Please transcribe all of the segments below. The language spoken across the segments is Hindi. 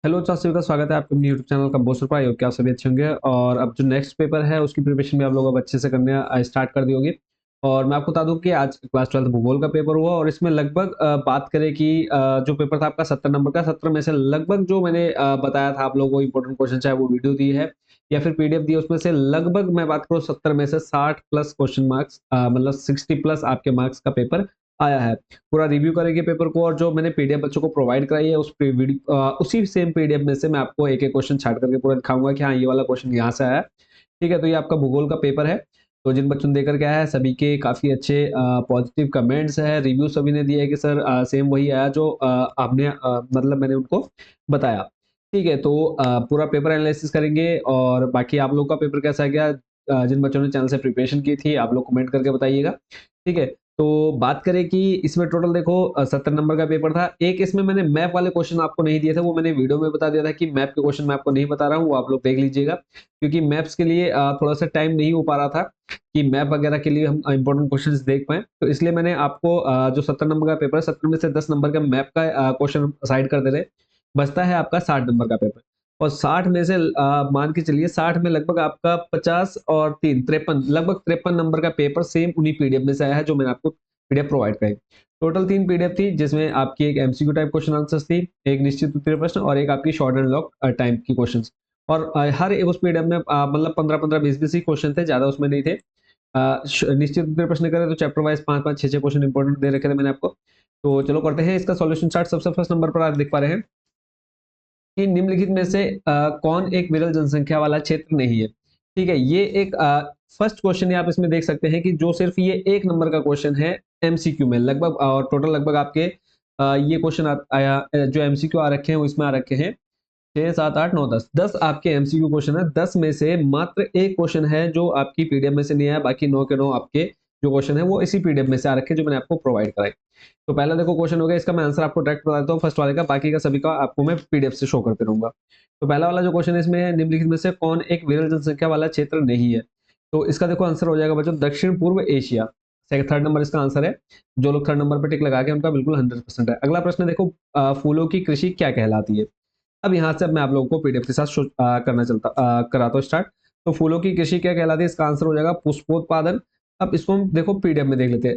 हेलो चार सभी का स्वागत है आपके अपने यूट्यूब चैनल कंपोस्टर पर। कि आप सभी अच्छे होंगे और अब जो नेक्स्ट पेपर है उसकी प्रिपरेशन भी आप लोग अब अच्छे से करने स्टार्ट कर दी होगी। और मैं आपको बता दूं कि आज क्लास 12 भूगोल का पेपर हुआ और इसमें लगभग बात करें कि जो पेपर था आपका 70 नंबर का, 70 में से लगभग जो मैंने बताया था आप लोगों को इंपॉर्टेंट क्वेश्चन, चाहे वो वीडियो दी है या फिर पीडीएफ दी है, उसमें से लगभग मैं बात करूँ 70 में से 60 प्लस क्वेश्चन मार्क्स, मतलब 60 प्लस आपके मार्क्स का पेपर आया है। पूरा रिव्यू करेंगे पेपर को और जो मैंने पीडीएफ बच्चों को प्रोवाइड कराई है उसी सेम पीडीएफ में से मैं आपको एक एक क्वेश्चन छाट करके पूरा दिखाऊंगा कि हाँ ये वाला क्वेश्चन यहाँ से आया है। ठीक है, तो ये आपका भूगोल का पेपर है। तो जिन बच्चों ने देकर के आया है सभी के काफी अच्छे पॉजिटिव कमेंट्स है, रिव्यू सभी ने दिए है कि सर सेम वही आया जो आपने मतलब मैंने उनको बताया। ठीक है, तो पूरा पेपर एनालिसिस करेंगे और बाकी आप लोग का पेपर कैसा गया, जिन बच्चों ने चैनल से प्रिपरेशन की थी आप लोग कमेंट करके बताइएगा। ठीक है, तो बात करें कि इसमें टोटल देखो 70 नंबर का पेपर था। एक इसमें मैंने मैप वाले क्वेश्चन आपको नहीं दिए थे, वो मैंने वीडियो में बता दिया था कि मैप के क्वेश्चन मैं आपको नहीं बता रहा हूँ, वो आप लोग देख लीजिएगा क्योंकि मैप्स के लिए थोड़ा सा टाइम नहीं हो पा रहा था कि मैप वगैरह के लिए हम इंपॉर्टेंट क्वेश्चन देख पाए। तो इसलिए मैंने आपको जो 70 नंबर का पेपर है 70 में से 10 नंबर का मैप का क्वेश्चन साइड कर दे रहे, बचता है आपका 60 नंबर का पेपर। और 60 में से मान के चलिए 60 में लगभग आपका 50 और 3 53, लगभग 53 नंबर का पेपर सेम उन्हीं पीडीएफ में से आया है जो मैंने आपको पीडीएफ प्रोवाइड कराई। टोटल 3 पीडीएफ थी जिसमें आपकी एक एमसीक्यू टाइप क्वेश्चन आंसर्स थी, एक निश्चित उत्तरीय प्रश्न और एक आपकी शॉर्ट एंड लॉन्ग टाइम की क्वेश्चंस। और हर एक उस पीडीएफ में मतलब 15-15 20-20 ही क्वेश्चन थे, ज्यादा उसमें नहीं थे। निश्चित उत्तरीय प्रश्न करें तो चैप्टर वाइज 5-5 6-6 क्वेश्चन इंपॉर्टेंट दे रखे थे मैंने आपको। तो चलो करते हैं इसका सॉल्यूशन चार्ट। सबसे फर्स्ट नंबर पर आप देख पा रहे हैं कि निम्नलिखित में से कौन एक विरल जनसंख्या वाला क्षेत्र नहीं है। ठीक है, ये एक फर्स्ट क्वेश्चन है, आप इसमें देख सकते हैं कि जो सिर्फ ये एक नंबर का क्वेश्चन है एमसीक्यू में, लगभग और टोटल लगभग आपके ये क्वेश्चन आया जो एमसीक्यू आ रखे हैं वो इसमें आ रखे हैं 6 7 8 9 10, 10 आपके एमसीक्यू क्वेश्चन है। 10 में से मात्र एक क्वेश्चन है जो आपकी पीडीएफ में से नहीं आया, बाकी 9 के 9 आपके जो क्वेश्चन है वो इसी पीडीएफ में से आ रखे हैं जो मैंने आपको प्रोवाइड कराए। तो पहला देखो क्वेश्चन हो गया, इसका मैं आंसर आपको डायरेक्ट बता देता हूँ फर्स्ट वाले का, बाकी का सभी का आपको मैं पीडीएफ से शो करते रहूंगा। तो पहला वाला जो क्वेश्चन है इसमें निम्नलिखित में से कौन एक विरल जनसंख्या वाला क्षेत्र नहीं है। तो इसका देखो आंसर हो जाएगा बच्चों दक्षिण पूर्व एशिया। थर्ड नंबर इसका आंसर है। जो लोग थर्ड नंबर पर टिक लगा के उनका बिल्कुल 100% है। अगला प्रश्न देखो, फूलों की कृषि क्या कहलाती है। अब यहाँ से अब मैं आप लोगों को पीडीएफ के साथ करना चलता कराता हूँ स्टार्ट। तो फूलों की कृषि क्या कहलाती है, इसका आंसर हो जाएगा पुष्पोत्पादन। अब इसको हम देखो पीडीएफ में देख लेते हैं।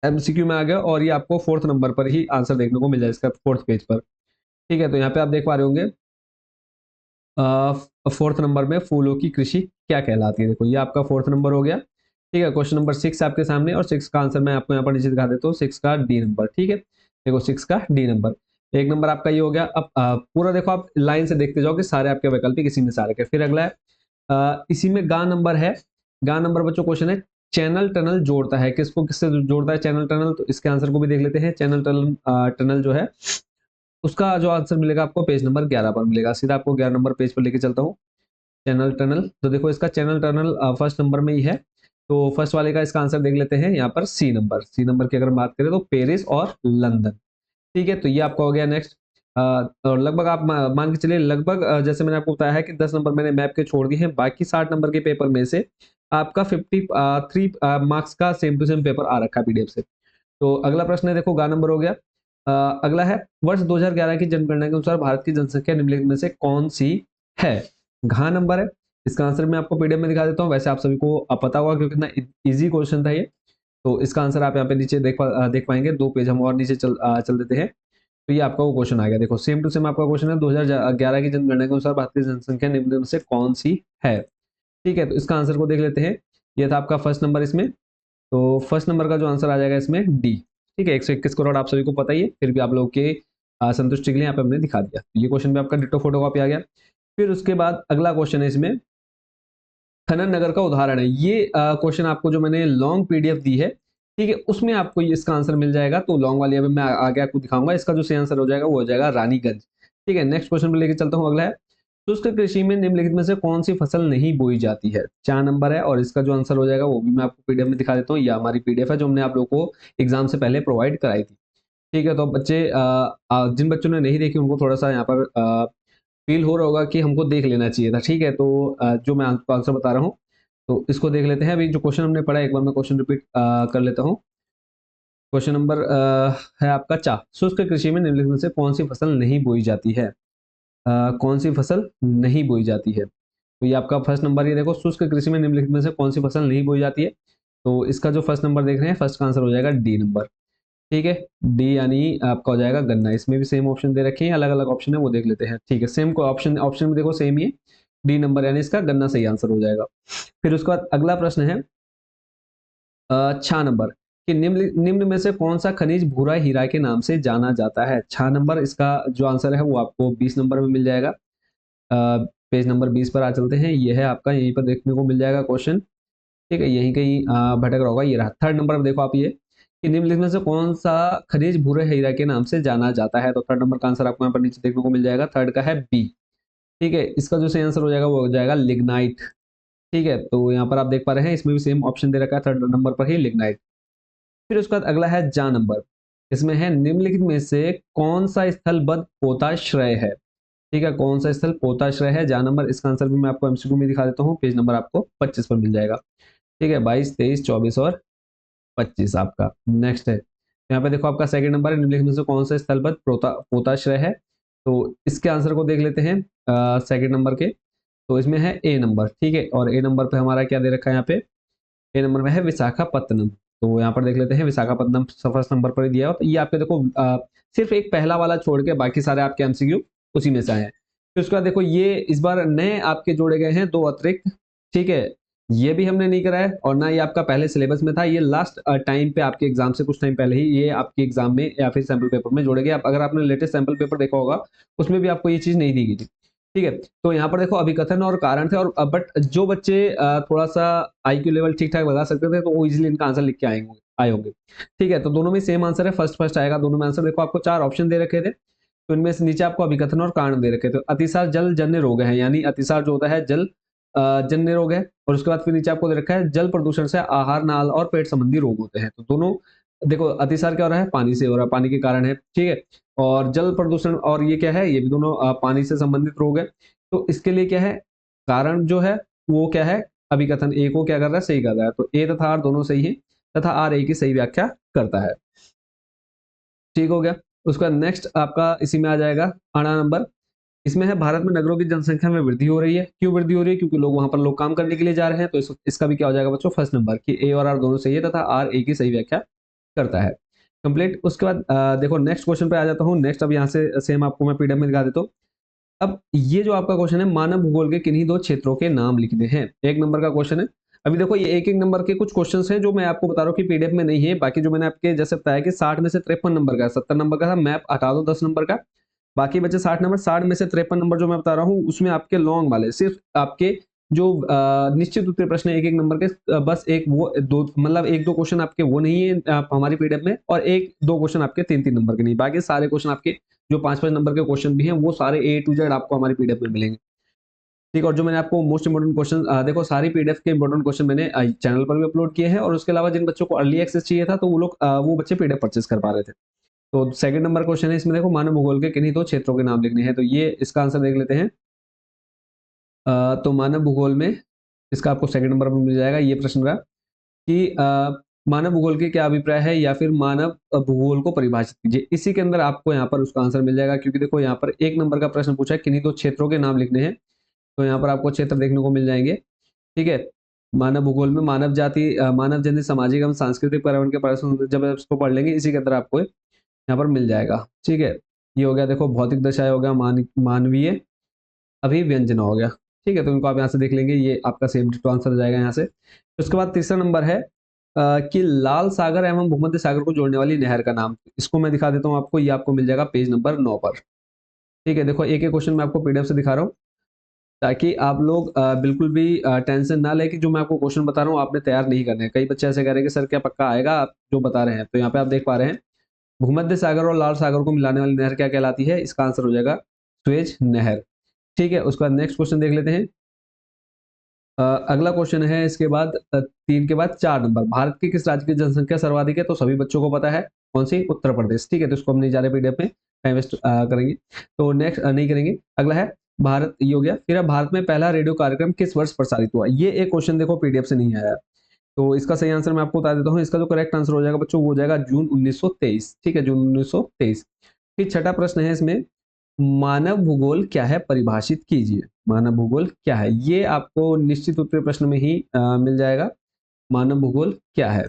एमसीक्यू में आ गया और ये आपको फोर्थ नंबर पर ही आंसर देखने को मिल जाए इसका, फोर्थ पेज पर। ठीक है, तो यहाँ पे आप देख पा रहे होंगे फोर्थ नंबर में फूलों की कृषि क्या कहलाती है। देखो ये आपका फोर्थ नंबर हो गया। ठीक है, क्वेश्चन नंबर 6 आपके सामने और 6 का आंसर मैं आपको यहाँ पर नीचे दिखा देता हूँ, 6 का डी नंबर। ठीक है, देखो 6 का डी नंबर। एक नंबर आपका ये हो गया। अब पूरा देखो आप लाइन से देखते जाओ कि सारे आपके वैकल्पिक इसी में से आ रखे हैं। फिर अगला है इसी में गा नंबर है। गा नंबर बच्चों क्वेश्चन है चैनल टनल जोड़ता है, किसको किससे जोड़ता है चैनल टनल। तो इसके आंसर को भी देख लेते हैं। चैनल टनल टनल जो है उसका जो आंसर मिलेगा आपको पेज नंबर 11 पर मिलेगा। सीधा आपको 11 नंबर पेज पर लेके चलता हूँ। चैनल टनल, तो देखो इसका चैनल टनल फर्स्ट नंबर में ही है। तो फर्स्ट वाले का इसका आंसर देख लेते हैं यहाँ पर सी नंबर। सी नंबर की अगर बात करें तो पेरिस और लंदन। ठीक है, तो ये आपका हो गया नेक्स्ट। और लगभग आप मान के चलिए लगभग जैसे मैंने आपको बताया है कि 10 नंबर मैंने मैप के छोड़ दिए हैं, बाकी 60 नंबर के पेपर में से आपका 53 मार्क्स का सेम टू सेम पेपर आ रखा है पीडीएफ से। तो अगला प्रश्न है देखो गा नंबर हो गया। अगला है वर्ष 2011 की जनगणना के अनुसार भारत की जनसंख्या निम्नलिखित में से कौन सी है। घा नंबर है। इसका आंसर मैं आपको पीडीएफ में दिखा देता हूँ, वैसे आप सभी को पता होगा क्योंकि कितना इजी क्वेश्चन था ये। तो इसका आंसर आप यहाँ पे नीचे देख पाएंगे। 2 पेज हम और नीचे चल देते हैं। तो ये आपका वो क्वेश्चन आ गया। देखो सेम टू सेम आपका क्वेश्चन है 2011 की जनगणना के अनुसार भारत की जनसंख्या निम्न में से कौन सी है। ठीक है, तो इसका आंसर को देख लेते हैं। ये था आपका फर्स्ट नंबर इसमें। तो फर्स्ट नंबर का जो आंसर आ जाएगा इसमें डी। ठीक है, 121 करोड़ आप सभी को पता ही है, फिर भी आप लोगों के संतुष्टि के लिए यहाँ पे हमने दिखा दिया। ये क्वेश्चन भी आपका डिट्टो फोटोकॉपी आ गया। फिर उसके बाद अगला क्वेश्चन है इसमें खनन नगर का उदाहरण है। ये क्वेश्चन आपको जो मैंने लॉन्ग पीडीएफ दी है, ठीक है, उसमें आपको इसका आंसर मिल जाएगा। तो लॉन्ग वाली अभी मैं आगे आपको दिखाऊंगा। इसका जो सही आंसर हो जाएगा वो हो जाएगा रानीगंज। ठीक है, नेक्स्ट क्वेश्चन पे लेके चलता हूँ। अगला है शुष्क कृषि में निम्नलिखित में से कौन सी फसल नहीं बोई जाती है। 4 नंबर है और इसका जो आंसर हो जाएगा वो भी मैं आपको पीडीएफ में दिखा देता हूँ। ये हमारी पीडीएफ है जो हमने आप लोगों को एग्जाम से पहले प्रोवाइड कराई थी। ठीक है, तो बच्चे जिन बच्चों ने नहीं देखी उनको थोड़ा सा यहाँ पर फील हो रहा होगा कि हमको देख लेना चाहिए था। ठीक है, तो जो मैं आपको आंसर बता रहा हूँ तो इसको देख लेते हैं। अभी जो क्वेश्चन हमने पढ़ा एक बार मैं क्वेश्चन रिपीट कर लेता हूँ। क्वेश्चन नंबर है आपका 4, शुष्क कृषि में निम्नलिखित में से कौन सी फसल नहीं बोई जाती है। कौन सी फसल नहीं बोई जाती है? तो ये आपका फर्स्ट नंबर, ये देखो शुष्क कृषि में निम्नलिखित में से कौन सी फसल नहीं बोई जाती है? तो इसका जो फर्स्ट नंबर देख रहे हैं, फर्स्ट का आंसर हो जाएगा डी नंबर। ठीक है, डी यानी आपका हो जाएगा गन्ना। इसमें भी सेम ऑप्शन दे रखे हैं, अलग अलग ऑप्शन है वो देख लेते हैं। ठीक है, सेम को ऑप्शन ऑप्शन में देखो सेम ही है, डी नंबर यानी इसका गन्ना सही आंसर हो जाएगा। फिर उसके बाद अगला प्रश्न है 6 नंबर कि निम्न निम्न में से कौन सा खनिज भूरा हीरा के नाम से जाना जाता है? 6 नंबर इसका जो आंसर है वो आपको 20 नंबर में मिल जाएगा। पेज नंबर 20 पर आ चलते हैं, ये है आपका, यहीं पर देखने को मिल जाएगा क्वेश्चन। ठीक है, यहीं कहीं भटक रहा होगा, ये रहा थर्ड नंबर पर देखो आप, ये कि निम्नलिखित में से कौन सा खनिज भूरे हीरा के नाम से जाना जाता है? तो थर्ड नंबर का आंसर आपको यहाँ पर नीचे देखने को मिल जाएगा, थर्ड का है बी। ठीक है, इसका जो सही आंसर हो जाएगा वो हो जाएगा लिग्नाइट। ठीक है, तो यहाँ पर आप देख पा रहे हैं इसमें भी सेम ऑप्शन दे रखा है, थर्ड नंबर पर ही लिग्नाइट। फिर उसके बाद अगला है जा नंबर, इसमें है निम्नलिखित में से कौन सा स्थलबद्ध पोताश्रय है? ठीक है, कौन सा स्थल पोताश्रय है? जा नंबर, इसका आंसर भी मैं आपको एमसीक्यू में दिखा देता हूँ, पेज नंबर आपको 25 पर मिल जाएगा। ठीक है, 22, 23, 24 और 25 आपका नेक्स्ट है। यहाँ पे देखो आपका सेकंड नंबर है, निम्नलिखित में से कौन सा स्थलबद्ध पोताश्रय है? तो इसके आंसर को देख लेते हैं सेकंड नंबर के। तो इसमें है ए नंबर। ठीक है, और ए नंबर पे हमारा क्या दे रखा है यहाँ पे? ए नंबर में है विशाखापत्तनम। तो यहाँ पर देख लेते हैं, विशाखापत्तनम फर्स्ट नंबर पर ही दिया है। तो ये आपके देखो सिर्फ एक पहला वाला छोड़ के बाकी सारे आपके एमसीक्यू उसी में से आए हैं। तो उसके बाद देखो ये इस बार नए आपके जोड़े गए हैं 2 अतिरिक्त। ठीक है, ये भी हमने नहीं कराया और ना ये आपका पहले सिलेबस में था, ये लास्ट टाइम पे आपके एग्जाम से कुछ टाइम पहले ही ये आपके एग्जाम में या फिर सैंपल पेपर में जोड़े गए। अगर आपने लेटेस्ट सैंपल पेपर देखा होगा उसमें भी आपको ये चीज नहीं दी गई थी। ठीक है, तो यहाँ पर देखो अभिकथन और कारण थे, और बट जो बच्चे थोड़ा सा आईक्यू लेवल ठीक ठाक लगा सकते थे तो वो इजिली इनका आंसर लिख के आए होंगे। ठीक है, तो दोनों में सेम आंसर है, फर्स्ट फर्स्ट आएगा दोनों में आंसर। देखो आपको 4 ऑप्शन दे रखे थे, तो इनमें से नीचे आपको अभिकथन और कारण दे रखे थे। अतिसार जल जन्य रोग है, यानी अतिसार जो होता है जल जन्य रोग है। और उसके बाद फिर नीचे आपको दे रखा है जल प्रदूषण से आहार नाल और पेट संबंधी रोग होते हैं। तो दोनों देखो, अतिसार क्या हो रहा है? पानी से हो रहा है, पानी के कारण है। ठीक है, और जल प्रदूषण और ये क्या है? ये भी दोनों पानी से संबंधित रोग है। तो इसके लिए क्या है? कारण जो है वो क्या है? अभिकथन ए को क्या कर रहा है? सही कर रहा है। तो ए तथा आर दोनों सही है, तथा आर ए की सही व्याख्या करता है। ठीक हो गया। उसका नेक्स्ट आपका इसी में आ जाएगा 8 नंबर। इसमें है भारत में नगरों की जनसंख्या में वृद्धि हो रही है। क्यों वृद्धि हो रही है? क्योंकि लोग वहां पर लोग काम करने के लिए जा रहे हैं। तो इसका भी क्या हो जाएगा बच्चों? फर्स्ट नंबर कि ए और आर दोनों सही है, तथा आर ए की सही व्याख्या करता है। कंप्लीट। उसके बाद देखो नेक्स्ट क्वेश्चन पे आ जाता हूँ। नेक्स्ट अब यहाँ से सेम आपको मैं पीडीएफ में दिखा देता हूँ। अब ये जो आपका क्वेश्चन है, मानव भूगोल के किन्हीं 2 क्षेत्रों के नाम लिखने हैं, 1 नंबर का क्वेश्चन है। अभी देखो ये एक एक नंबर के कुछ क्वेश्चंस हैं जो मैं आपको बता रहा हूँ कि पीडीएफ में नहीं है। बाकी जो मैंने आपके जैसे बताया कि 60 में से 53 नंबर का, 70 नंबर का था, मैप हटा दो 10 नंबर का, बाकी बचे 60 नंबर। 60 में से 53 नंबर जो मैं बता रहा हूँ उसमें आपके लॉन्ग वाले सिर्फ आपके जो निश्चित उत्तर प्रश्न एक एक नंबर के बस एक वो दो, मतलब एक दो क्वेश्चन आपके वो नहीं है हमारी पीडीएफ में, और एक दो क्वेश्चन आपके 3-3 नंबर के नहीं। बाकी सारे क्वेश्चन आपके जो 5-5 नंबर के क्वेश्चन भी हैं वो सारे ए टू जेड आपको हमारी पीडीएफ में मिलेंगे। ठीक है, और जो मैंने आपको मोस्ट इंपोर्टेंट क्वेश्चन देखो सारी पीडीएफ के इंपोर्टेंट क्वेश्चन मैंने चैनल पर भी अपलोड किए हैं, और उसके अलावा जिन बच्चों को अर्ली एक्सेस चाहिए था तो वो लोग वो बच्चे पीडीएफ परचेस कर पा रहे थे। तो सेकंड नंबर क्वेश्चन है इसमें, देखो मानव भूगोल के किन्हीं 2 क्षेत्रों के नाम लिखने हैं। तो ये इसका आंसर देख लेते हैं। तो मानव भूगोल में इसका आपको सेकंड नंबर पर मिल जाएगा। ये प्रश्न रहा कि मानव भूगोल के क्या अभिप्राय है, या फिर मानव भूगोल को परिभाषित कीजिए। इसी के अंदर आपको यहाँ पर उसका आंसर मिल जाएगा, क्योंकि देखो यहाँ पर 1 नंबर का प्रश्न पूछा है, किन्हीं 2 क्षेत्रों के नाम लिखने हैं। तो यहाँ पर आपको क्षेत्र देखने को मिल जाएंगे। ठीक है, मानव भूगोल में मानव जाति मानव जन्य सामाजिक एवं सांस्कृतिक पर्यावरण के प्रश्न जब आप इसको पढ़ लेंगे इसी के अंदर आपको यहाँ पर मिल जाएगा। ठीक है, ये हो गया देखो भौतिक दशाएं हो गया, मानवीय अभिव्यंजना हो गया। ठीक है, तो इनको आप यहाँ से देख लेंगे, ये आपका सेम टू आंसर हो जाएगा यहाँ से। उसके बाद तीसरा नंबर है कि लाल सागर एवं भूमध्य सागर को जोड़ने वाली नहर का नाम। इसको मैं दिखा देता हूँ आपको, ये आपको मिल जाएगा पेज नंबर 9 पर। ठीक है, देखो एक एक क्वेश्चन मैं आपको पीडीएफ से दिखा रहा हूँ, ताकि आप लोग बिल्कुल भी टेंशन ना लें कि जो मैं आपको क्वेश्चन बता रहा हूँ आपने तैयार नहीं करने हैं। कई बच्चे ऐसे कह रहे हैं कि सर क्या पक्का आएगा आप जो बता रहे हैं? तो यहाँ पे आप देख पा रहे हैं, भूमध्य सागर और लाल सागर को मिलाने वाली नहर क्या कहलाती है? इसका आंसर हो जाएगा स्वेज नहर। ठीक है, उसके बाद नेक्स्ट क्वेश्चन देख लेते हैं। अगला क्वेश्चन है इसके बाद 3 के बाद 4 नंबर, भारत के किस राज्य की जनसंख्या सर्वाधिक है? तो सभी बच्चों को पता है, कौन सी? उत्तर प्रदेश। ठीक है, तो इसको हम नहीं जा रहे पीडीएफ में, टाइम वेस्ट करेंगे, तो नेक्स्ट नहीं करेंगे। अगला है भारत, ये हो गया। फिर अब भारत में पहला रेडियो कार्यक्रम किस वर्ष प्रसारित हुआ? ये एक क्वेश्चन देखो पीडीएफ से नहीं आया, तो इसका सही आंसर मैं आपको बता देता हूँ। इसका जो करेक्ट आंसर हो जाएगा बच्चों वो हो जाएगा जून 1923। ठीक है, जून 1923। फिर छठा प्रश्न है इसमें, मानव भूगोल क्या है, परिभाषित कीजिए। मानव भूगोल क्या है, ये आपको निश्चित उत्तर प्रश्न में ही मिल जाएगा। मानव भूगोल क्या है,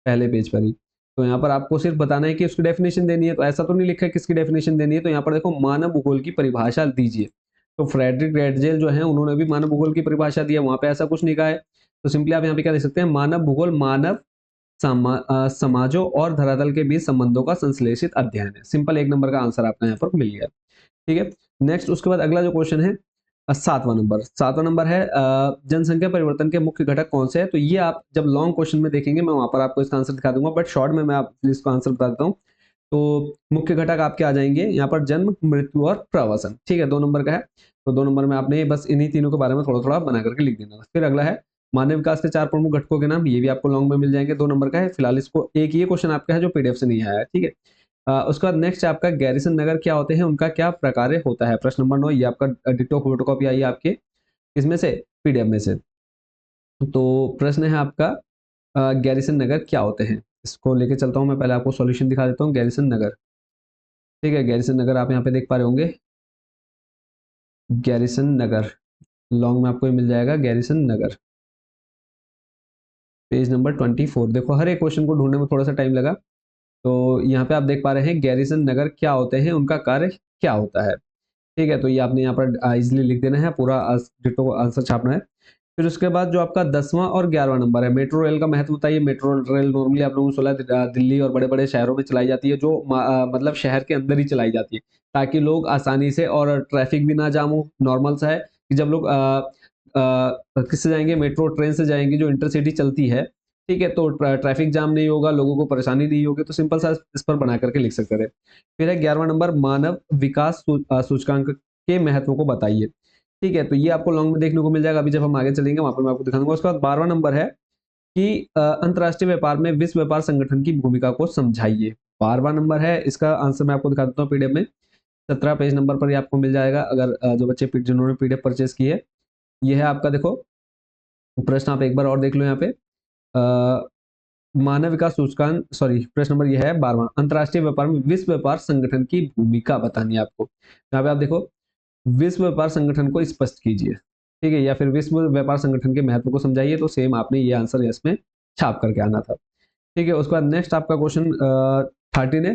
पहले पेज पर ही। तो यहाँ पर आपको सिर्फ बताना है कि उसकी डेफिनेशन देनी है, तो ऐसा तो नहीं लिखा है किसकी डेफिनेशन देनी है, तो यहाँ पर देखो मानव भूगोल की परिभाषा दीजिए। तो फ्रेडरिक रेडजेल जो है उन्होंने भी मानव भूगोल की परिभाषा दी है, वहां पे ऐसा कुछ नहीं कहा है। तो सिंपली आप यहाँ पे क्या लिख सकते हैं, मानव भूगोल मानव समाजों और धरातल के बीच संबंधों का संश्लेषित अध्ययन है। सिंपल 1 नंबर का आंसर आपका यहाँ पर मिल गया। ठीक है, नेक्स्ट उसके बाद अगला जो क्वेश्चन है 7वां नंबर है जनसंख्या परिवर्तन के मुख्य घटक कौन से है। तो ये आप जब लॉन्ग क्वेश्चन में देखेंगे मैं वहां पर आपको इसका आंसर दिखा दूंगा, बट शॉर्ट में मैं आप इसका आंसर बता देता हूँ। तो मुख्य घटक आपके आ जाएंगे यहाँ पर जन्म, मृत्यु और प्रवासन। ठीक है, 2 नंबर का है। तो 2 नंबर में आपने बस इन्हीं तीनों के बारे में थोड़ा थोड़ा बना करके लिख देना। फिर अगला है मानव विकास के 4 प्रमुख घटकों के नाम, ये भी आपको लॉन्ग में मिल जाएंगे, 2 नंबर का है। फिलहाल इसको एक ये क्वेश्चन आपका है जो पीडीएफ से नहीं आया है। ठीक है, उसके बाद नेक्स्ट आपका गैरिसन नगर क्या होते हैं, उनका क्या प्रकार्य होता है। प्रश्न नंबर 9, ये आपका डिटो फोटोकॉपी आई है आपके इसमें से, पीडीएफ में से। तो प्रश्न है आपका गैरिसन नगर क्या होते हैं, इसको लेके चलता हूं मैं। पहले आपको सॉल्यूशन दिखा देता हूँ। गैरिसन नगर, ठीक है, गैरिसन नगर आप यहाँ पे देख पा रहे होंगे। गैरिसन नगर लॉन्ग में आपको मिल जाएगा, गैरिसन नगर पेज नंबर 24। देखो हर एक क्वेश्चन को ढूंढने में थोड़ा सा टाइम लगा। तो यहाँ पे आप देख पा रहे हैं गैरिसन नगर क्या होते हैं, उनका कार्य क्या होता है। ठीक है, तो ये आपने यहाँ पर इजिली लिख देना है, पूरा डिटो आंसर छापना है। फिर उसके बाद जो आपका 10वां और 11वां नंबर है, मेट्रो रेल का महत्व बताइए। मेट्रो रेल नॉर्मली आप लोगों को सुना है दिल्ली और बड़े बड़े शहरों में चलाई जाती है, जो मतलब शहर के अंदर ही चलाई जाती है, ताकि लोग आसानी से, और ट्रैफिक भी ना जाम हो। नॉर्मल सा है कि जब लोग किससे जाएंगे, मेट्रो ट्रेन से जाएंगे जो इंटरसिटी चलती है। ठीक है, तो ट्रैफिक जाम नहीं होगा, लोगों को परेशानी नहीं होगी। तो सिंपल सा इस पर बना करके लिख सकते थे। फिर है 11वां नंबर, मानव विकास सूचकांक के महत्व को बताइए। ठीक है, तो ये आपको लॉन्ग में देखने को मिल जाएगा, अभी जब हम आगे चलेंगे वहां पर मैं आपको दिखा दूंगा। उसके बाद 12वां नंबर है कि अंतर्राष्ट्रीय व्यापार में विश्व व्यापार संगठन की भूमिका को समझाइए। 12वां नंबर है, इसका आंसर मैं आपको दिखा देता हूँ पीडीएफ में। 17 पेज नंबर पर ये आपको मिल जाएगा, अगर जो बच्चे जिन्होंने पीडीएफ परचेज की है। ये है आपका, देखो प्रश्न आप एक बार और देख लो यहाँ पे। मानव विकास सूचकांक, सॉरी, प्रश्न नंबर ये है 12वां, अंतर्राष्ट्रीय व्यापार में विश्व व्यापार संगठन की भूमिका बतानी है आपको। यहाँ पे आप देखो, विश्व व्यापार संगठन को स्पष्ट कीजिए। ठीक है, या फिर विश्व व्यापार संगठन के महत्व को समझाइए। तो सेम आपने ये आंसर इसमें छाप करके आना था। ठीक है, उसके बाद नेक्स्ट आपका क्वेश्चन 13 है।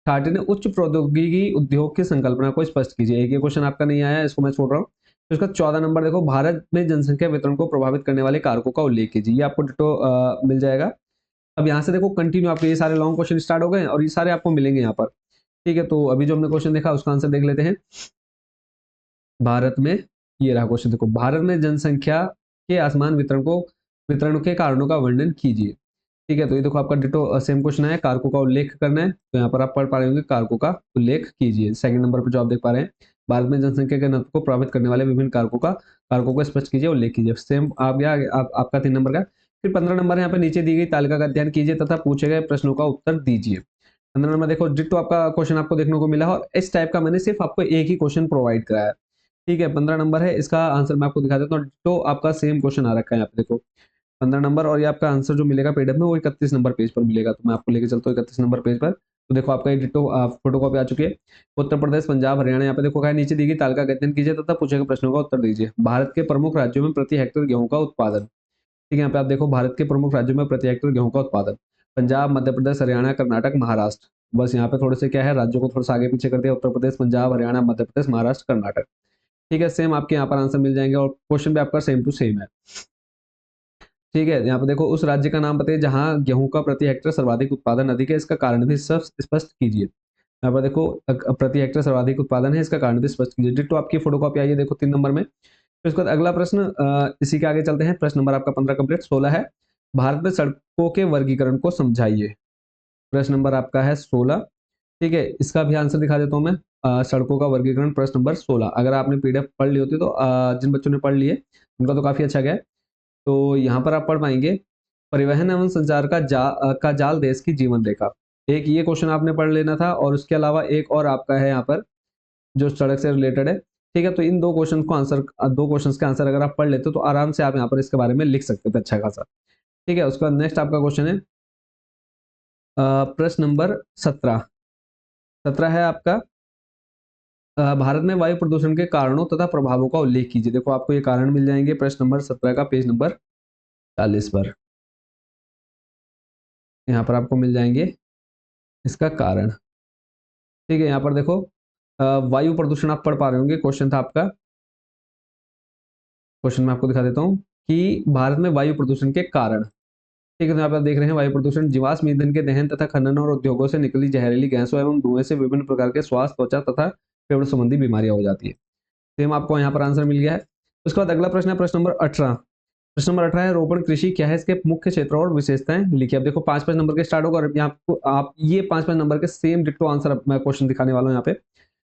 13 है, उच्च प्रौद्योगिकी उद्योग की संकल्पना को स्पष्ट कीजिए। एक ये क्वेश्चन आपका नहीं आया, इसको मैं छोड़ रहा हूँ। तो इसका 14 नंबर देखो, भारत में जनसंख्या वितरण को प्रभावित करने वाले कारकों का उल्लेख कीजिए। ये आपको डिटो मिल जाएगा। अब यहाँ से देखो कंटिन्यू आपके ये सारे लॉन्ग क्वेश्चन स्टार्ट हो गए और ये सारे आपको मिलेंगे यहाँ पर। ठीक है, तो अभी जो हमने क्वेश्चन देखा उसका आंसर देख लेते हैं। भारत में, ये रहा क्वेश्चन, देखो भारत में जनसंख्या के असमान वितरण के कारणों का वर्णन कीजिए। ठीक है, तो ये देखो आपका डिटो सेम क्वेश्चन है, कारकों का उल्लेख करना है। तो यहाँ पर आप पढ़ पा रहे होंगे, कारकों का उल्लेख कीजिए। सेकंड नंबर पर जो आप देख पा रहे हैं, भारत में जनसंख्या के घनत्व को प्रभावित करने वाले विभिन्न कारकों को स्पष्ट कीजिए, उल्लेख कीजिए। सेम आप गया आपका 3 नंबर का। फिर 15 नंबर यहाँ पे नीचे दी गई तालिका का अध्ययन कीजिए तथा पूछे गए प्रश्नों का उत्तर दीजिए। 15 नंबर देखो, डिटो आपका क्वेश्चन आपको देखने को मिला है, और इस टाइप का मैंने सिर्फ आपको एक ही क्वेश्चन प्रोवाइड कराया है। ठीक है, 15 नंबर है, इसका आंसर मैं आपको दिखा देता हूँ। तो आपका सेम क्वेश्चन आ रखा है यहाँ पे देखो, 15 नंबर, और ये आपका आंसर जो मिलेगा पीडीएफ में वो 31 नंबर पेज पर मिलेगा। तो मैं आपको लेके चलता हूँ 31 नंबर पेज पर। तो देखो आपका ये डिटो फोटो कॉपी आ चुकी है। उत्तर प्रदेश, पंजाब, हरियाणा, यहाँ पे देखो क्या नीचे दी गई तालिका का अध्ययन कीजिए तथा पूछे गए प्रश्नों का उत्तर दीजिए। भारत के प्रमुख राज्यों में प्रति हेक्टेयर गेहूं का उत्पादन। ठीक है, यहाँ पे आप देखो भारत के प्रमुख राज्यों में प्रति हेक्टेयर गेहूं का उत्पादन, पंजाब, मध्य प्रदेश, हरियाणा, कर्नाटक, महाराष्ट्र। बस यहाँ पे थोड़े से क्या है, राज्यों को थोड़ा सा आगे पीछे कर दिया, उत्तर प्रदेश, पंजाब, हरियाणा, मध्य प्रदेश, महाराष्ट्र, कर्नाटक। ठीक है, सेम आपके यहाँ पर आंसर मिल जाएंगे, और क्वेश्चन भी आपका सेम टू सेम है। ठीक है, यहाँ पे देखो उस राज्य का नाम बताइए जहां गेहूं का प्रति हेक्टेयर सर्वाधिक उत्पादन अधिक है, इसका कारण भी सब स्पष्ट कीजिए। यहाँ पर देखो प्रति हेक्टेयर सर्वाधिक उत्पादन है, इसका कारण भी स्पष्ट कीजिए। डिट्टो आपकी फोटोकॉपी आई है, देखो 3 नंबर में। फिर उसके बाद अगला प्रश्न, इसी के आगे चलते हैं। प्रश्न नंबर आपका 15 कंप्लीट। 16 है, भारत में सड़कों के वर्गीकरण को समझाइए। प्रश्न नंबर आपका है 16। ठीक है, इसका भी आंसर दिखा देता हूँ मैं। सड़कों का वर्गीकरण, प्रश्न नंबर 16। अगर आपने पीडीएफ पढ़ ली होती तो जिन बच्चों ने पढ़ लिए उनका तो काफी अच्छा गया है। तो यहाँ पर आप पढ़ पाएंगे, परिवहन एवं संचार का जाल देश की जीवन रेखा। एक ये क्वेश्चन आपने पढ़ लेना था, और उसके अलावा एक और आपका है यहाँ पर जो सड़क से रिलेटेड है। ठीक है, तो इन दो क्वेश्चन के आंसर अगर आप पढ़ लेते हो तो आराम से आप यहाँ पर इसके बारे में लिख सकते थे अच्छा खासा। ठीक है, उसके बाद नेक्स्ट आपका क्वेश्चन है प्रश्न नंबर 17। 17 है आपका भारत में वायु प्रदूषण के कारणों तथा प्रभावों का उल्लेख कीजिए। देखो आपको ये कारण मिल जाएंगे प्रश्न नंबर 17 का पेज नंबर 40 पर। यहाँ पर आपको मिल जाएंगे इसका कारण। ठीक है, यहाँ पर देखो वायु प्रदूषण आप पढ़ पा रहे होंगे, क्वेश्चन था आपका। क्वेश्चन मैं आपको दिखा देता हूँ कि भारत में वायु प्रदूषण के कारण। ठीक है, तो यहाँ पर आप देख रहे हैं वायु प्रदूषण जीवाश्म ईंधन के दहन तथा खनन और उद्योगों से निकली जहरीली गैसों एवं धुएं से विभिन्न प्रकार के स्वास्थ्य, त्वचा तथा फेफड़ों संबंधी बीमारियां हो जाती है। सेम आपको यहाँ पर आंसर मिल गया है। उसके बाद अगला प्रश्न है प्रश्न नंबर 18। प्रश्न नंबर 18 है रोपण कृषि क्या है, इसके मुख्य क्षेत्र और विशेषताएं लिखिए। अब देखो 5-5 नंबर के स्टार्ट होगा और यहाँ आपको आप ये 5-5 नंबर के सेम डिट्टो आंसर मैं क्वेश्चन दिखाने वाला हूँ यहाँ पे।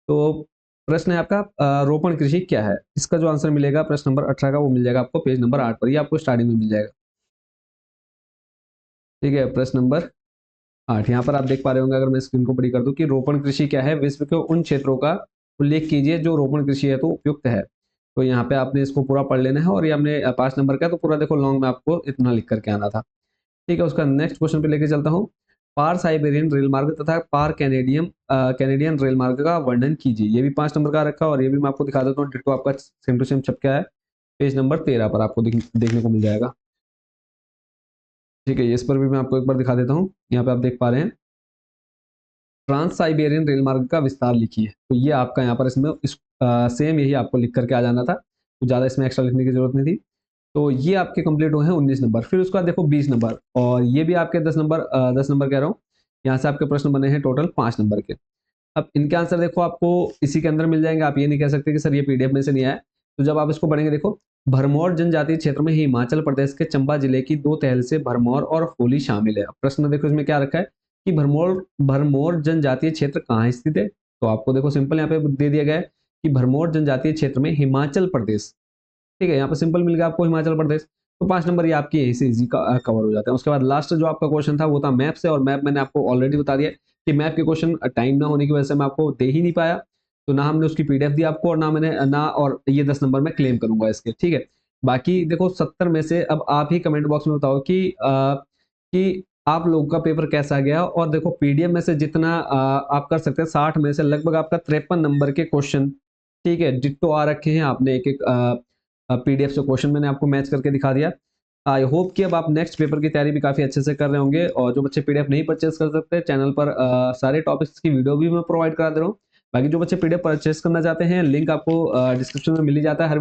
तो प्रश्न है आपका रोपण कृषि क्या है, इसका जो आंसर मिलेगा प्रश्न नंबर 18 का वो मिल जाएगा आपको पेज नंबर 8 पर, ये आपको स्टार्टिंग में मिल जाएगा। ठीक है, प्रश्न नंबर 8 यहाँ पर आप देख पा रहे होंगे, अगर मैं स्क्रीन को बड़ी कर दूं कि रोपण कृषि क्या है, विश्व के उन क्षेत्रों का उल्लेख कीजिए जो रोपण कृषि है तो उपयुक्त है। तो यहाँ पे आपने इसको पूरा पढ़ लेना है और ये हमने 5 नंबर का, तो पूरा देखो लॉन्ग में आपको इतना लिख करके आना था। ठीक है, उसका नेक्स्ट क्वेश्चन पे लेके चलता हूँ। पार साइबेरियन रेल मार्ग तथा पार कैनेडियन रेल मार्ग का वर्णन कीजिए। ये भी 5 नंबर का रखा और ये भी मैं आपको दिखा देता हूँ, डिट्टो आपका सेम टू सेम छप गया है पेज नंबर 13 पर आपको देखने को मिल जाएगा। ठीक है, इस पर भी मैं आपको एक बार दिखा देता हूँ। यहाँ पे आप देख पा रहे हैं ट्रांस साइबेरियन रेल मार्ग का विस्तार लिखिए। तो ये आपका यहाँ पर इसमें सेम यही आपको लिख करके आ जाना था, तो ज़्यादा इसमें एक्स्ट्रा लिखने की जरूरत नहीं थी। तो ये आपके कंप्लीट हुए हैं 19 नंबर। फिर उसके बाद देखो 20 नंबर और ये भी आपके 10 नंबर कह रहा हूँ। यहाँ से आपके प्रश्न बने हैं टोटल 5 नंबर के। अब इनके आंसर देखो आपको इसी के अंदर मिल जाएंगे, आप ये नहीं कह सकते कि सर ये पीडीएफ में से नहीं आया। तो जब आप इसको पढ़ेंगे देखो, भरमौर जनजातीय क्षेत्र में हिमाचल प्रदेश के चंबा जिले की 2 तहल से भरमौर और होली शामिल है। अब प्रश्न देखो इसमें क्या रखा है कि भरमौर भरमौर जनजातीय क्षेत्र कहाँ स्थित है। तो आपको देखो सिंपल यहाँ पे दे दिया गया है कि भरमौर जनजातीय क्षेत्र में हिमाचल प्रदेश। ठीक है, यहाँ पे सिंपल मिल गया आपको हिमाचल प्रदेश। तो 5 नंबर ये आपकी यहीं से इजी कवर हो जाते हैं। उसके बाद लास्ट जो आपका क्वेश्चन था वो था मैप से, और मैप मैंने आपको ऑलरेडी बता दिया कि मैप के क्वेश्चन टाइम ना होने की वजह से मैं आपको दे ही नहीं पाया। तो ना हमने उसकी पीडीएफ दी आपको और ना मैंने ना, और ये 10 नंबर मैं क्लेम करूंगा इसके। ठीक है, बाकी देखो 70 में से अब आप ही कमेंट बॉक्स में बताओ कि आप लोगों का पेपर कैसा गया। और देखो पीडीएफ में से जितना आप कर सकते हैं 60 में से लगभग आपका 53 नंबर के क्वेश्चन, ठीक है, डिट्टो आ रखे हैं। आपने एक एक पीडीएफ से क्वेश्चन मैंने आपको मैच करके दिखा दिया। आई होप कि अब आप नेक्स्ट पेपर की तैयारी भी काफी अच्छे से कर रहे होंगे। और जो बच्चे पीडीएफ नहीं परचेस कर सकते, चैनल पर सारे टॉपिक्स की वीडियो भी मैं प्रोवाइड करा दे रहा हूँ। बाकी जो बच्चे पीडीएफ परचेस करना चाहते हैं, लिंक आपको डिस्क्रिप्शन में मिल ही जाता है। हर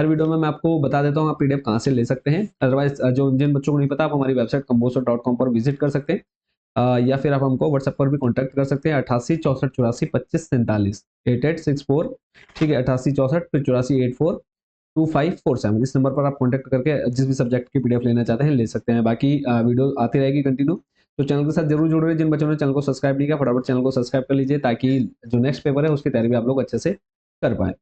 वीडियो में मैं आपको बता देता हूँ आप पीडीएफ कहाँ से ले सकते हैं। अदरवाइज जो जिन बच्चों को नहीं पता, आप हमारी वेबसाइट composer.com पर विजिट कर सकते हैं। या फिर आप हमको व्हाट्सएप पर भी कॉन्टैक्ट कर सकते हैं 88 64 84 25 47 8864। ठीक है, 88 64 फिर 84 24 इस नंबर पर आप कांटेक्ट करके जिस भी सब्जेक्ट की पीडीएफ लेना चाहते हैं ले सकते हैं। बाकी वीडियो आती रहेगी कंटिन्यू, तो चैनल के साथ जरूर जुड़ रहे। जिन बच्चों ने चैनल को सब्सक्राइब नहीं किया, फटाफट चैनल को सब्सक्राइब कर लीजिए ताकि जो नेक्स्ट पेपर है उसकी तैयारी भी आप लोग अच्छे से कर पाए।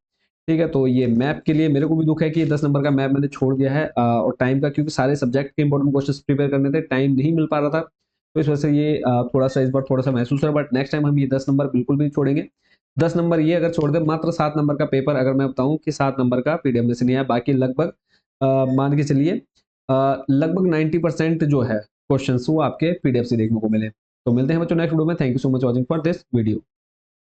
ठीक है, तो ये मैप के लिए मेरे को भी दुख है कि 10 नंबर का मैप मैंने छोड़ दिया है और टाइम का, क्योंकि सारे सब्जेक्ट के इंपॉर्टेंट क्वेश्चन प्रिपेयर करने थे, टाइम नहीं मिल पा रहा था। तो इस वजह से ये थोड़ा सा इस बार थोड़ा सा महसूस है, बट नेक्स्ट टाइम हम ये 10 नंबर बिल्कुल भी नहीं छोड़ेंगे। 10 नंबर ये अगर छोड़ दे, मात्र 7 नंबर का पेपर अगर मैं बताऊं कि 7 नंबर का पीडीएफ में से नहीं आया, बाकी लगभग मान के चलिए लगभग 90% जो है क्वेश्चन वो आपके पीडीएफ से देखने को मिले। तो मिलते हैं बच्चों नेक्स्ट वीडियो में। Thank you so much watching for this video.